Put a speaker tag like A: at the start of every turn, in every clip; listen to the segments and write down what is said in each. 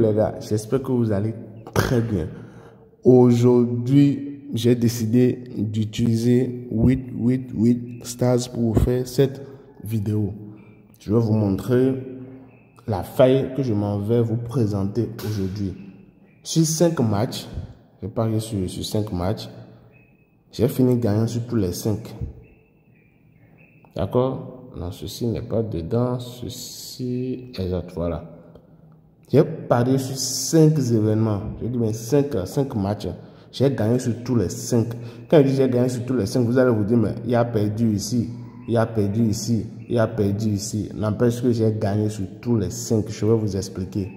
A: les gars, j'espère que vous allez très bien. Aujourd'hui, j'ai décidé d'utiliser 888 stars pour vous faire cette vidéo. Je vais vous montrer la faille que je m'en vais vous présenter aujourd'hui. Sur 5 matchs, j'ai parié sur 5 matchs, j'ai fini gagnant sur tous les 5. D'accord? Non, ceci n'est pas dedans, ceci est exact, voilà. J'ai parié sur 5 événements, je dis bien 5 matchs. J'ai gagné sur tous les 5. Quand je dis j'ai gagné sur tous les 5, vous allez vous dire, mais il a perdu ici, il a perdu ici, il a perdu ici. N'empêche que j'ai gagné sur tous les 5. Je vais vous expliquer.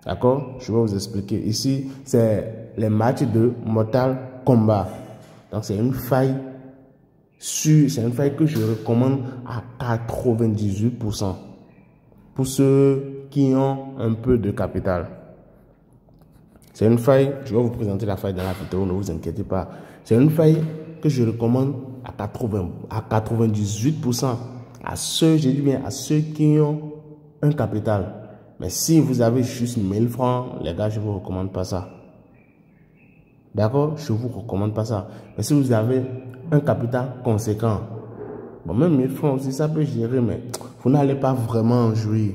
A: D'accord? Je vais vous expliquer. Ici, c'est les matchs de Mortal Kombat. Donc, c'est une faille que je recommande à 98% pour ceux qui ont un peu de capital. C'est une faille, je vais vous présenter la faille dans la vidéo, ne vous inquiétez pas. C'est une faille que je recommande à 98% à ceux, j'ai dit bien, à ceux qui ont un capital. Mais si vous avez juste 1000 francs, les gars, je ne vous recommande pas ça. D'accord? Je ne vous recommande pas ça. Mais si vous avez un capital conséquent, bon, même 1000 francs aussi, ça peut gérer, mais vous n'allez pas vraiment en jouir.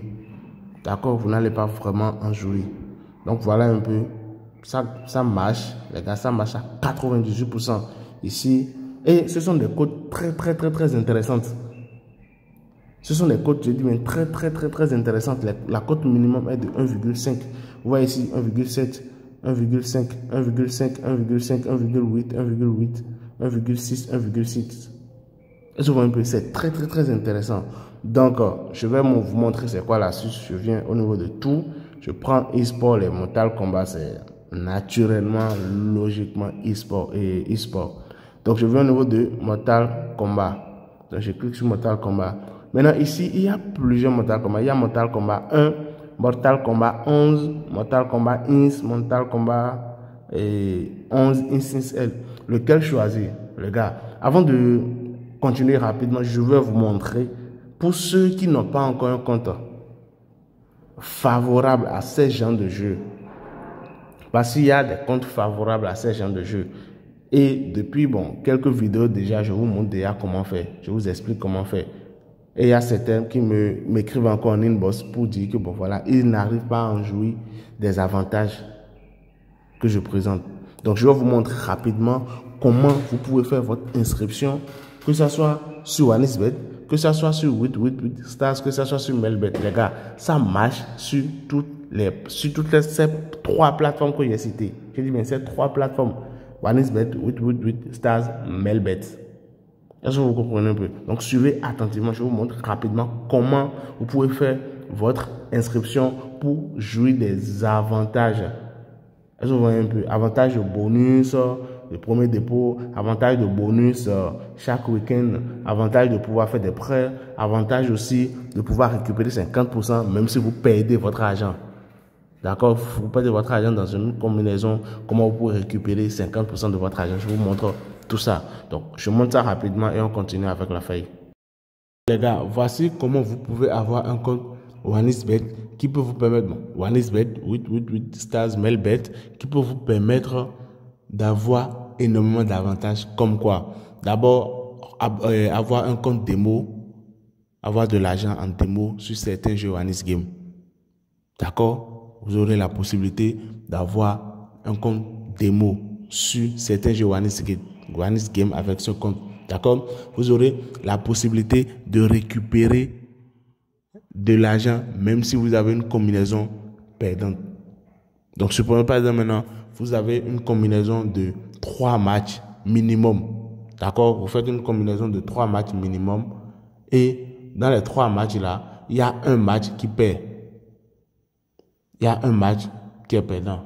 A: D'accord? Vous n'allez pas vraiment en jouir. Donc, voilà un peu. Ça marche, les gars, ça marche à 98% ici. Et ce sont des cotes très intéressantes. Ce sont des cotes, je dis bien, très intéressantes. La cote minimum est de 1,5. Vous voyez ici, 1,7, 1,5, 1,5, 1,5, 1,8, 1,8, 1,6, 1,6. Et souvent un peu, c'est très intéressant. Donc, je vais vous montrer c'est quoi l'astuce. Je viens au niveau de tout. Je prends e-sport, les Mortal Kombat, c'est naturellement, logiquement e-sport et e-sport. Donc, je viens au niveau de Mortal Kombat. Donc, je clique sur Mortal Kombat. Maintenant, ici, il y a plusieurs Mortal Kombat. Il y a Mortal Kombat 1, Mortal Kombat 11, Mortal Kombat Ins, Mortal Kombat 11 Instance L. Lequel choisir, les gars? Avant de continuer rapidement, je vais vous montrer, pour ceux qui n'ont pas encore un compte favorable à ces genres de jeux, parce qu'il y a des comptes favorables à ces genres de jeux. Et depuis quelques vidéos déjà, je vous montre déjà comment faire. Je vous explique comment faire. Et il y a certains qui m'écrivent encore en inbox pour dire que voilà, ils n'arrivent pas à en jouir des avantages que je présente. Donc, je vais vous montrer rapidement comment vous pouvez faire votre inscription, que ce soit sur OneXBet, que ce soit sur 888 Stars, que ce soit sur Melbet. Les gars, ça marche sur toutes ces 3 plateformes que j'ai citées. Je dis bien ces 3 plateformes. OneXBet, 888 Stars, Melbet. Est-ce que vous comprenez un peu? Donc, suivez attentivement. Je vous montre rapidement comment vous pouvez faire votre inscription pour jouir des avantages. Est-ce que vous voyez un peu? Avantage de bonus, le premier dépôt, avantage de bonus chaque week-end, avantage de pouvoir faire des prêts, avantage aussi de pouvoir récupérer 50% même si vous perdez votre argent. D'accord? Vous perdez votre argent dans une combinaison, comment vous pouvez récupérer 50% de votre argent. Je vous montre tout ça. Donc, je montre ça rapidement et on continue avec la feuille. Les gars, voici comment vous pouvez avoir un compte OneXBet qui peut vous permettre, OneXBet, 888 Stars, Melbet, qui peut vous permettre d'avoir énormément d'avantages comme quoi? D'abord, avoir un compte démo, avoir de l'argent en démo sur certains jeux OneXGame. D'accord? Vous aurez la possibilité d'avoir un compte démo sur certains jeux OneXGame avec ce compte. D'accord? Vous aurez la possibilité de récupérer de l'argent même si vous avez une combinaison perdante. Donc, supprenez par exemple maintenant, vous avez une combinaison de 3 matchs minimum. D'accord? Vous faites une combinaison de 3 matchs minimum et dans les 3 matchs là, il y a un match qui perd. Il y a un match qui est perdant.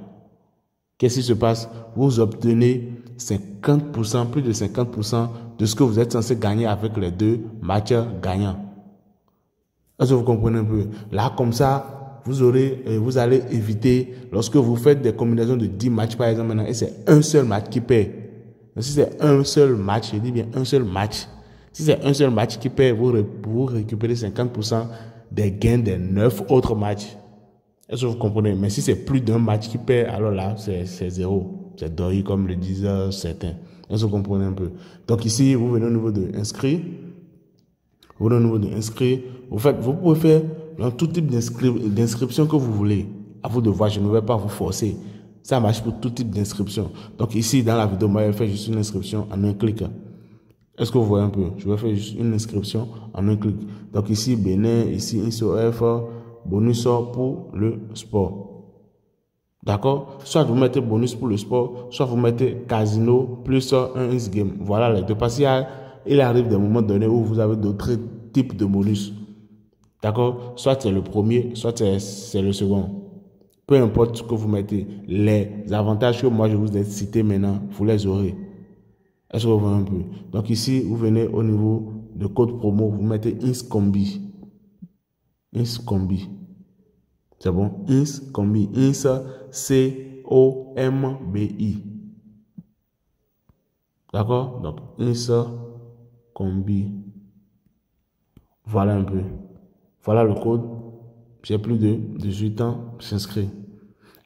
A: Qu'est-ce qui se passe? Vous obtenez 50%, plus de 50% de ce que vous êtes censé gagner avec les 2 matchs gagnants. Est-ce que vous comprenez un peu? Là, comme ça, vous allez éviter, lorsque vous faites des combinaisons de 10 matchs, par exemple, maintenant, et c'est un seul match qui perd. Donc, si c'est un seul match, je dis bien un seul match. Si c'est un seul match qui perd, vous récupérez 50% des gains des 9 autres matchs. Est-ce que vous comprenez? Mais si c'est plus d'un match qui perd, alors là, c'est zéro. C'est doré comme le disent certains. Est-ce que vous comprenez un peu? Donc ici, vous venez au niveau de inscrit. Vous venez au niveau de inscrit. Vous pouvez faire dans tout type d'inscription que vous voulez. À vous de voir, je ne vais pas vous forcer. Ça marche pour tout type d'inscription. Donc ici, dans la vidéo, moi, je vais faire juste une inscription en un clic. Est-ce que vous voyez un peu? Je vais faire juste une inscription en un clic. Donc ici, Bénin, ici, INSOF, bonus pour le sport. D'accord? Soit vous mettez bonus pour le sport, soit vous mettez casino plus un X-game. Voilà les deux. Parce qu'il arrive des moments donnés où vous avez d'autres types de bonus. D'accord? Soit c'est le premier, soit c'est le second. Peu importe ce que vous mettez, les avantages que moi je vous ai cités maintenant, vous les aurez. Est-ce que vous voyez un peu? Donc ici, vous venez au niveau de code promo, vous mettez INSCOMBI. INSCOMBI. C'est bon? INSCOMBI. INS, C-O-M-B-I. D'accord? Donc INSCOMBI. Voilà un peu. Voilà le code. J'ai plus de 18 ans, j'inscris.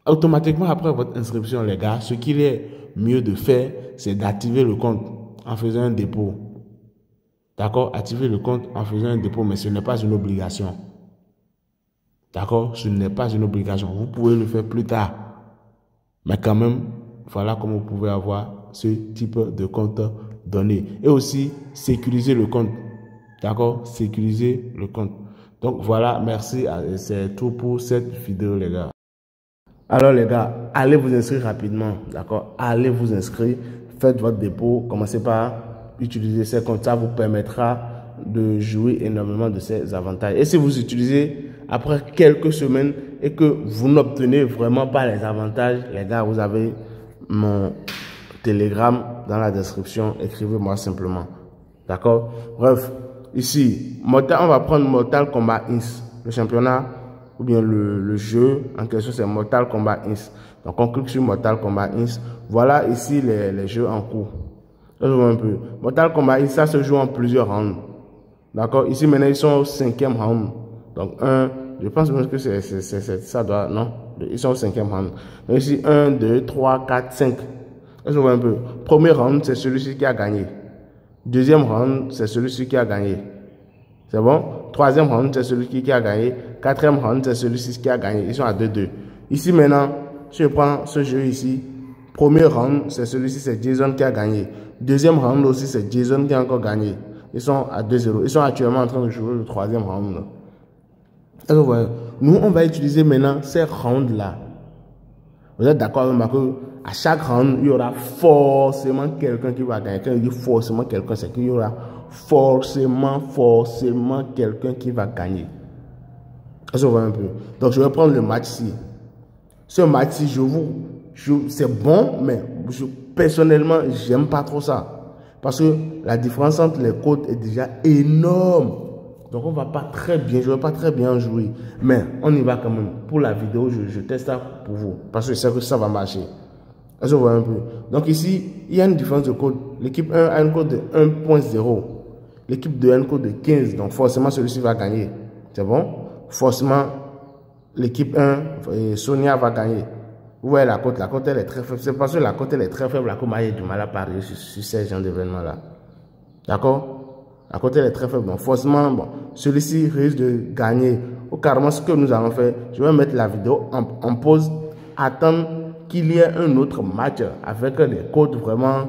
A: Automatiquement, après votre inscription, les gars, ce qu'il est mieux de faire, c'est d'activer le compte en faisant un dépôt. D'accord? Activer le compte en faisant un dépôt, mais ce n'est pas une obligation. D'accord? Ce n'est pas une obligation. Vous pouvez le faire plus tard. Mais quand même, voilà comment vous pouvez avoir ce type de compte donné. Et aussi, sécuriser le compte. D'accord? Sécuriser le compte. Donc voilà, merci. C'est tout pour cette vidéo, les gars. Alors les gars, allez vous inscrire rapidement, d'accord? Allez vous inscrire, faites votre dépôt, commencez par utiliser ces comptes, ça vous permettra de jouer énormément de ces avantages. Et si vous utilisez après quelques semaines et que vous n'obtenez vraiment pas les avantages, les gars, vous avez mon Telegram dans la description, écrivez-moi simplement, d'accord? Bref, ici, on va prendre Mortal Kombat Ins, le championnat. Ou bien le jeu en question, c'est Mortal Kombat Ins. Donc, on clique sur Mortal Kombat Ins. Voilà ici les jeux en cours. Là, je vois un peu. Mortal Kombat Ins, ça se joue en plusieurs rounds. D'accord? Ici, maintenant, ils sont au 5e round. Donc, je pense même que ça doit, non? Ils sont au 5e round. Donc, ici, 1, 2, 3, 4, 5. Là, je vois un peu. Premier round, c'est celui-ci qui a gagné. Deuxième round, c'est celui-ci qui a gagné. C'est bon? Troisième round, c'est celui qui a gagné. Quatrième round, c'est celui-ci qui a gagné. Ils sont à 2-2. Ici, maintenant, si je prends ce jeu ici, premier round, c'est celui-ci, c'est Jason qui a gagné. Deuxième round aussi, c'est Jason qui a encore gagné. Ils sont à 2-0. Ils sont actuellement en train de jouer le troisième round. Alors, voilà. Nous, on va utiliser maintenant ces rounds-là. Vous êtes d'accord avec moi que à chaque round, il y aura forcément quelqu'un qui va gagner. Quand il dit forcément quelqu'un, c'est qu'il y aura forcément quelqu'un qui va gagner. Est-ce que vous voyez un peu? Donc, je vais prendre le match-ci. Ce match-ci, c'est bon, mais personnellement, j'aime pas trop ça. Parce que la différence entre les codes est déjà énorme. Donc, on va pas très bien, je ne vais pas très bien jouer. Mais on y va quand même. Pour la vidéo, je teste ça pour vous. Parce que je sais que ça va marcher. Est-ce que vous voyez un peu? Donc ici, il y a une différence de code. L'équipe 1 a un code de 1.0. L'équipe 2 a un code de 15. Donc forcément, celui-ci va gagner. C'est bon? Forcément, l'équipe 1, Sonia va gagner. Vous voyez la cote elle est très faible. C'est parce que la cote elle est très faible, la cote a du mal à parier sur ces genres d'événements-là. D'accord? La cote elle est très faible. Donc forcément, bon, celui-ci risque de gagner. Ou carrément, ce que nous allons faire, je vais mettre la vidéo en pause, attendre qu'il y ait un autre match avec des cotes vraiment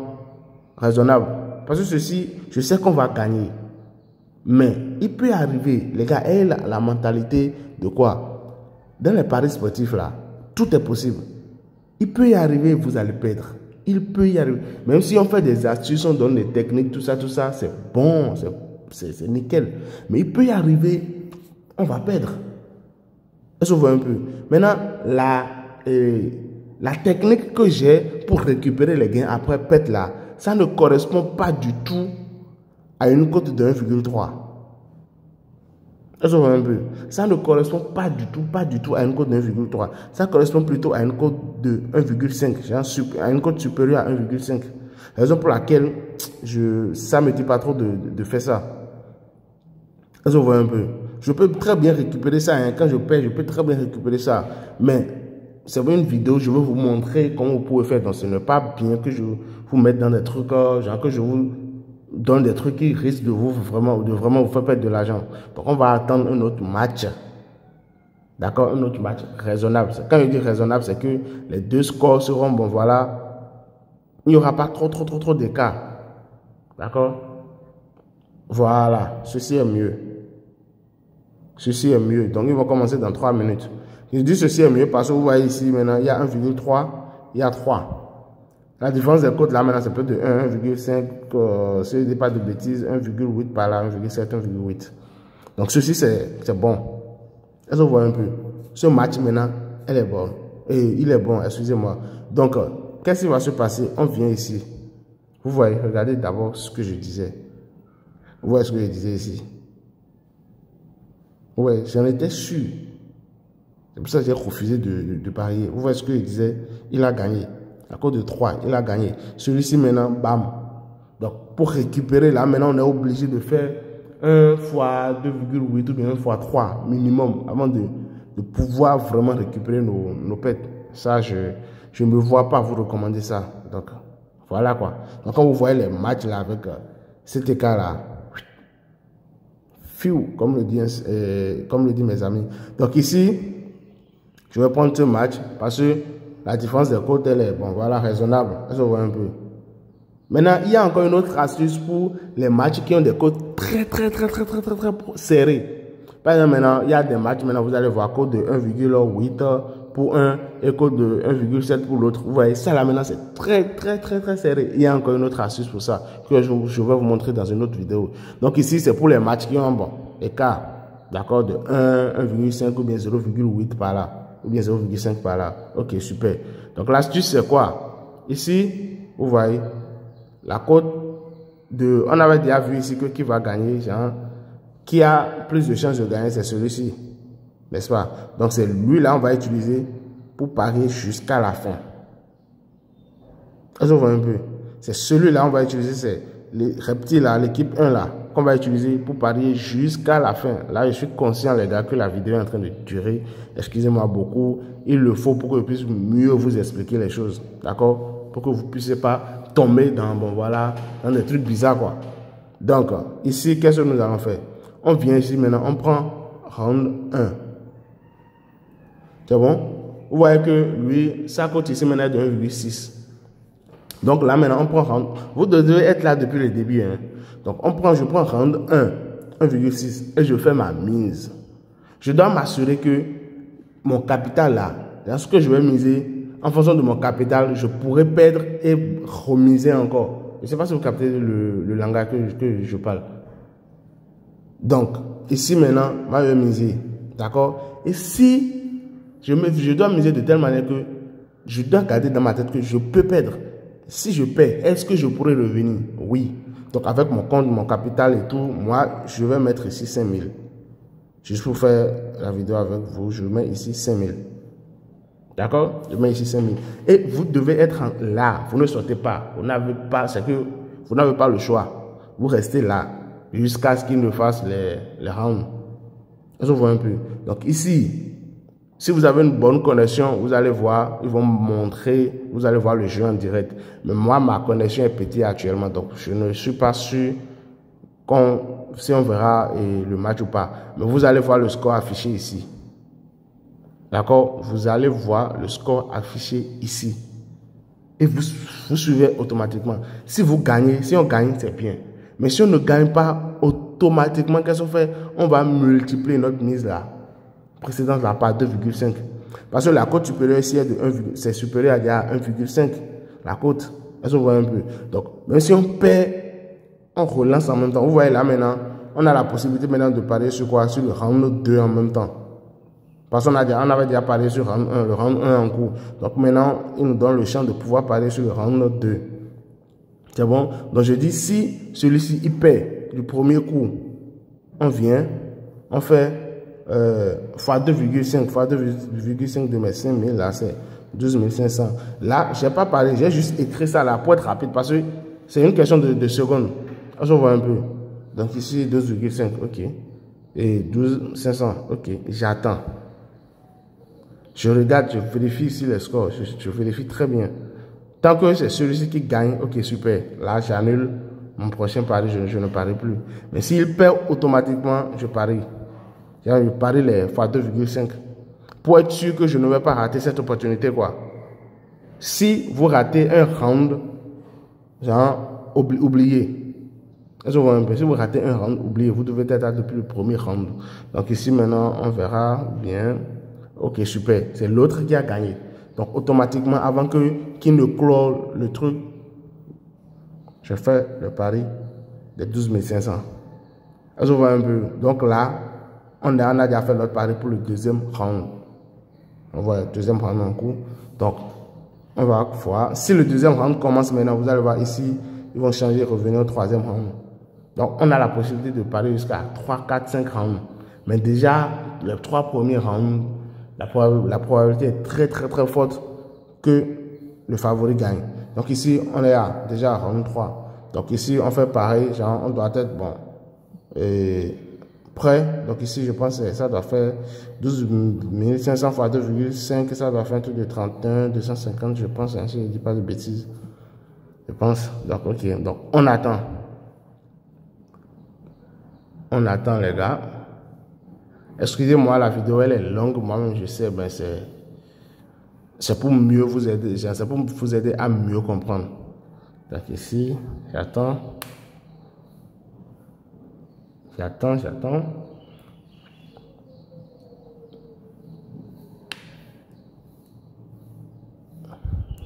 A: raisonnables. Parce que ceci, je sais qu'on va gagner. Mais il peut arriver, les gars, ayez la mentalité de quoi? Dans les paris sportifs là, tout est possible. Il peut y arriver, vous allez perdre. Il peut y arriver. Même si on fait des astuces, on donne des techniques, tout ça, c'est bon, c'est nickel. Mais il peut y arriver, on va perdre. Est-ce que vous voyez un peu? Maintenant, la technique que j'ai pour récupérer les gains après pète là, ça ne correspond pas du tout à une cote de 1,3. Est-ce que vous voyez un peu? Ça ne correspond pas du tout à une cote de 1,3. Ça correspond plutôt à une cote de 1,5, à une cote supérieure à 1,5. Raison pour laquelle ça ne me dit pas trop de faire ça. Est-ce que vous voyez un peu? Je peux très bien récupérer ça. Hein. Quand je perds, je peux très bien récupérer ça. Mais c'est une vidéo, je veux vous montrer comment vous pouvez faire. Donc, ce n'est pas bien que je vous mette dans des trucs, genre que je vous donne des trucs qui risquent de vraiment vous faire perdre de l'argent. Donc, on va attendre un autre match. D'accord? Un autre match raisonnable. Quand je dis raisonnable, c'est que les deux scores seront, bon, voilà. Il n'y aura pas trop d'écart. D'accord? Voilà. Ceci est mieux. Ceci est mieux. Donc, ils vont commencer dans 3 minutes. Je dis ceci est mieux parce que vous voyez ici, maintenant, il y a 1,3, il y a 3. La différence des codes là, maintenant, c'est peut-être de 1,5, si je ne dis pas de bêtises, 1,8 par là, 1,7, 1,8. Donc, ceci, c'est bon. Est-ce que vous voyez un peu? Ce match, maintenant, elle est bonne. Et il est bon, excusez-moi. Donc, qu'est-ce qui va se passer? On vient ici. Vous voyez, regardez d'abord ce que je disais. Vous voyez ce que je disais ici? Ouais, j'en étais sûr. C'est pour ça que j'ai refusé de parier. Vous voyez ce que je disais? Il a gagné. À cause de 3, il a gagné. Celui-ci maintenant, bam. Donc, pour récupérer là, maintenant, on est obligé de faire 1 fois 2,8 ou bien 1 fois 3 minimum avant de pouvoir vraiment récupérer nos pets. Ça, je ne me vois pas vous recommander ça. Donc, voilà quoi. Donc, quand vous voyez les matchs là avec cet écart là, comme le dit mes amis. Donc ici, je vais prendre ce match parce que la différence des cotes, elle est, bon, voilà, raisonnable. Ça se voit un peu. Maintenant, il y a encore une autre astuce pour les matchs qui ont des cotes très serrés. Par exemple, maintenant, il y a des matchs, maintenant, vous allez voir code de 1,8 pour un et code de 1,7 pour l'autre. Vous voyez, ça là, maintenant, c'est très serré. Il y a encore une autre astuce pour ça que je vais vous montrer dans une autre vidéo. Donc ici, c'est pour les matchs qui ont un bon écart, d'accord, de 1, 1,5 ou bien 0,8 par là, ou bien 0,5 par là. Ok, super. Donc l'astuce, c'est quoi? Ici, vous voyez, la cote de, on avait déjà vu ici que qui va gagner, genre, qui a plus de chances de gagner, c'est celui-ci. N'est-ce pas? Donc, c'est lui-là, on va utiliser pour parier jusqu'à la fin. Est-ce que vous voyez un peu? C'est celui-là, on va utiliser, c'est les reptiles là, l'équipe 1 là, qu'on va utiliser pour parier jusqu'à la fin. Là, je suis conscient, les gars, que la vidéo est en train de durer. Excusez-moi beaucoup. Il le faut pour que je puisse mieux vous expliquer les choses. D'accord? Pour que vous ne puissiez pas tomber dans, bon, voilà, dans des trucs bizarres, quoi. Donc, ici, qu'est-ce que nous allons faire? On vient ici maintenant, on prend round 1. C'est bon? Vous voyez que lui, sa cote ici maintenant est de 1,6. Donc là maintenant, on prend round. Vous devez être là depuis le début. Hein. Donc je prends round 1, 1,6 et je fais ma mise. Je dois m'assurer que mon capital là, dans ce que je vais miser, en fonction de mon capital, je pourrais perdre et remiser encore. Je ne sais pas si vous captez le langage que je parle. Donc, ici maintenant, moi je vais miser. D'accord? Et si je dois miser de telle manière que je dois garder dans ma tête que je peux perdre. Si je perds, est-ce que je pourrais revenir? Oui. Donc, avec mon compte, mon capital et tout, moi, je vais mettre ici 5 000. Juste pour faire la vidéo avec vous, je mets ici 5 000. D'accord? Je mets ici 5 000. Et vous devez être là. Vous ne sortez pas. Vous n'avez pas, c'est que vous n'avez pas le choix. Vous restez là jusqu'à ce qu'ils ne fassent les rounds. Est-ce que vous voyez un peu? Donc, ici, si vous avez une bonne connexion, vous allez voir, ils vont montrer, vous allez voir le jeu en direct. Mais moi, ma connexion est petite actuellement, donc je ne suis pas sûr si on verra le match ou pas. Mais vous allez voir le score affiché ici. D'accord? Vous allez voir le score affiché ici. Et vous suivez automatiquement. Si vous gagnez, si on gagne, c'est bien. Mais si on ne gagne pas automatiquement, qu'est-ce qu'on fait? On va multiplier notre mise là. Précédente là par 2,5 parce que la cote supérieure ici est de 1, c'est supérieur à 1,5 la cote. Est-ce que vous voyez un peu? Donc même si on perd, on relance en même temps. Vous voyez là maintenant, on a la possibilité maintenant de parier sur quoi? Sur le round 2 en même temps. Parce qu'on avait déjà parié sur le round 1 en cours. Donc maintenant, il nous donne le champ de pouvoir parier sur le round 2. C'est bon? Donc je dis, si celui-ci il perd du premier coup, on vient, on fait fois 2,5 fois 2,5 de mes 5 000 là c'est 12 500. Là j'ai pas parlé, j'ai juste écrit ça là pour être rapide parce que c'est une question de secondes. Je vois un peu. Donc ici 12,5, ok. Et 12 500. Ok, j'attends. Je regarde, je vérifie ici les scores. Je vérifie très bien. Tant que c'est celui-ci qui gagne, ok, super. Là, j'annule mon prochain pari, je ne parie plus. Mais s'il perd automatiquement, je parie. Je parie les fois 2,5. Pour être sûr que je ne vais pas rater cette opportunité, quoi. Si vous ratez un round, genre, oubliez. Si vous ratez un round, oubliez. Vous devez être là depuis le premier round. Donc ici, maintenant, on verra bien. Ok, super. C'est l'autre qui a gagné. Donc, automatiquement, avant qu'il ne clôt le truc, je fais le pari de 12 500. Est-ce que vous voyez un peu? Donc là, on a déjà fait notre pari pour le deuxième round. On voit le deuxième round en cours. Donc, on va voir. Si le deuxième round commence maintenant, vous allez voir ici, ils vont changer, revenir au troisième round. Donc, on a la possibilité de parier jusqu'à 3, 4, 5 rounds. Mais déjà, les 3 premiers rounds, la probabilité est très, très, très forte que le favori gagne. Donc ici, on est déjà à round 3. Donc ici, on fait pareil. Genre, on doit être bon. Prêt. Donc ici, je pense que ça doit faire 12 500 fois 2,5. Ça doit faire un truc de 31, 250, je pense. Hein, si je ne dis pas de bêtises. Je pense. Donc, ok. Donc, on attend. On attend, les gars. Excusez-moi, la vidéo, elle est longue. Moi-même, je sais, ben c'est pour mieux vous aider. C'est pour vous aider à mieux comprendre. Donc ici, j'attends. J'attends.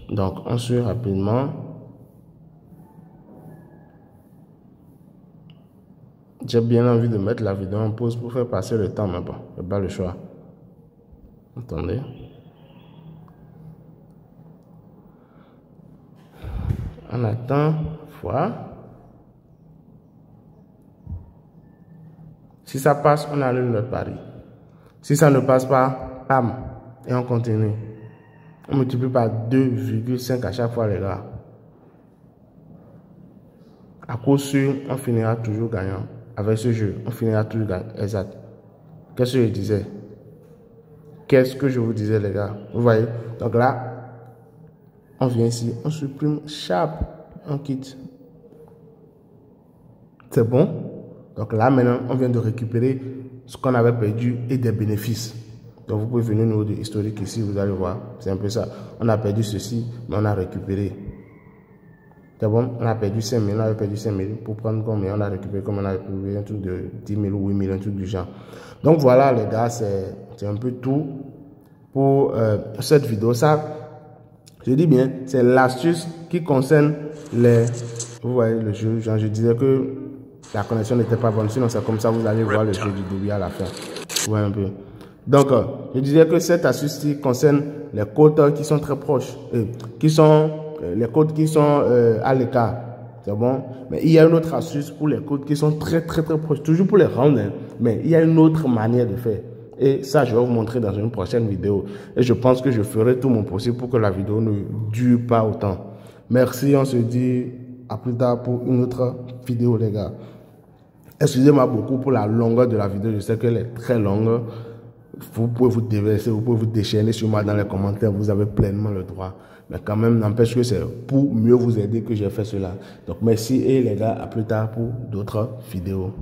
A: Donc, on suit rapidement. J'ai bien envie de mettre la vidéo en pause pour faire passer le temps, mais bon, je n'ai pas le choix. Attendez. On attend. Voilà. Si ça passe, on annule notre pari. Si ça ne passe pas, bam, et on continue. On multiplie par 2,5 à chaque fois, les gars. À coup sûr, on finira toujours gagnant. Avec ce jeu, on finira toujours gagnant. Exact. Qu'est-ce que je disais? Qu'est-ce que je vous disais, les gars? Vous voyez? Donc là, on vient ici, on supprime Sharp, on quitte. C'est bon? Donc là, maintenant, on vient de récupérer ce qu'on avait perdu et des bénéfices. Donc vous pouvez venir au niveau de historique ici, vous allez voir. C'est un peu ça. On a perdu ceci, mais on a récupéré. C'est bon? On a perdu 5 000, on avait perdu 5 000 pour prendre combien? On a récupéré comme on a récupéré un truc de 10 000 ou 8 000, un truc du genre. Donc voilà, les gars, c'est un peu tout pour cette vidéo. Ça, je dis bien, c'est l'astuce qui concerne les... Vous voyez le jeu, genre je disais que la connexion n'était pas bonne, sinon c'est comme ça, vous allez voir le jeu du début à la fin. Vous voyez un peu. Donc, je disais que cette astuce concerne les côtes qui sont très proches, les côtes qui sont à l'écart. C'est bon? Mais il y a une autre astuce pour les côtes qui sont très, très, très proches, toujours pour les rounds, hein, mais il y a une autre manière de faire. Et ça, je vais vous montrer dans une prochaine vidéo. Et je pense que je ferai tout mon possible pour que la vidéo ne dure pas autant. Merci, on se dit à plus tard pour une autre vidéo, les gars. Excusez-moi beaucoup pour la longueur de la vidéo. Je sais qu'elle est très longue. Vous pouvez vous déverser, vous pouvez vous déchaîner sur moi dans les commentaires. Vous avez pleinement le droit. Mais quand même, n'empêche que c'est pour mieux vous aider que j'ai fait cela. Donc, merci et les gars, à plus tard pour d'autres vidéos.